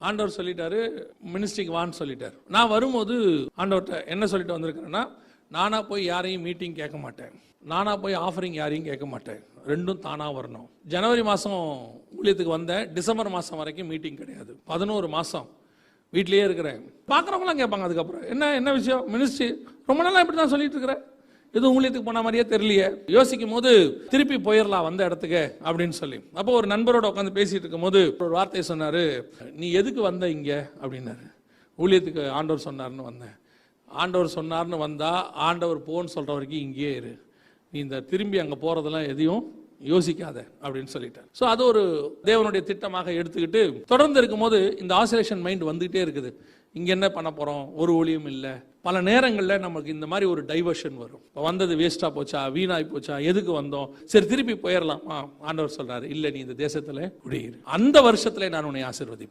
ஆண்டவர் சொல்லிட்டாரு, மினிஸ்ட்ரிக்கு வான்னு சொல்லிட்டாரு. நான் வரும்போது ஆண்டவர்கிட்ட என்ன சொல்லிட்டு வந்திருக்கிறேன்னா, நானா போய் யாரையும் மீட்டிங் கேட்க மாட்டேன், நானா போய் ஆஃபரிங் யாரையும் கேட்க மாட்டேன், ரெண்டும் தானா வரணும். ஜனவரி மாதம் ஊழியத்துக்கு வந்தேன், டிசம்பர் மாதம் வரைக்கும் மீட்டிங் கிடையாது. 11 மாதம் வீட்லேயே இருக்கிறேன். பார்க்குறவங்களாம் கேட்பாங்க, அதுக்கப்புறம் என்ன விஷயம் மினிஸ்ட்ரி ரொம்ப நாளாக இப்படி தான் சொல்லிட்டு இருக்கிறேன், எதுவும் ஊழியத்துக்கு போன மாதிரியே தெரியலையே. யோசிக்கும் போது திருப்பி போயிடலாம் வந்த இடத்துக்கு அப்படின்னு சொல்லி. அப்போ ஒரு நண்பரோட உட்காந்து பேசிட்டு இருக்கும் போது ஒரு வார்த்தையை சொன்னாரு, நீ எதுக்கு வந்த இங்க அப்படின்னாரு. ஊழியத்துக்கு ஆண்டவர் சொன்னார்னு வந்தேன். ஆண்டவர் சொன்னார்னு வந்தா ஆண்டவர் போன்னு சொல்ற வரைக்கும் இங்கேயே இரு, நீ இந்த திரும்பி அங்க போறதெல்லாம் எதையும் யோசிக்காத அப்படின்னு சொல்லிட்டார். ஸோ அது ஒரு தேவனுடைய திட்டமாக எடுத்துக்கிட்டு தொடர்ந்து இருக்கும்போது இந்த ஆசிலேஷன் மைண்ட் வந்துகிட்டே இருக்குது. இங்க என்ன பண்ண போறோம், ஒரு ஒளியும் இல்லை. பல நேரங்களில் நமக்கு இந்த மாதிரி ஒரு டைவர்ஷன் வரும். இப்போ வந்தது வேஸ்டா போச்சா, வீணாய் போச்சா, எதுக்கு வந்தோம், சரி திருப்பி போயிடலாமா. ஆண்டவர் சொல்றாரு, இல்லை நீ இந்த தேசத்துல குடியிரு, அந்த வருஷத்துல நான் உன்னை ஆசீர்வதிப்பேன்.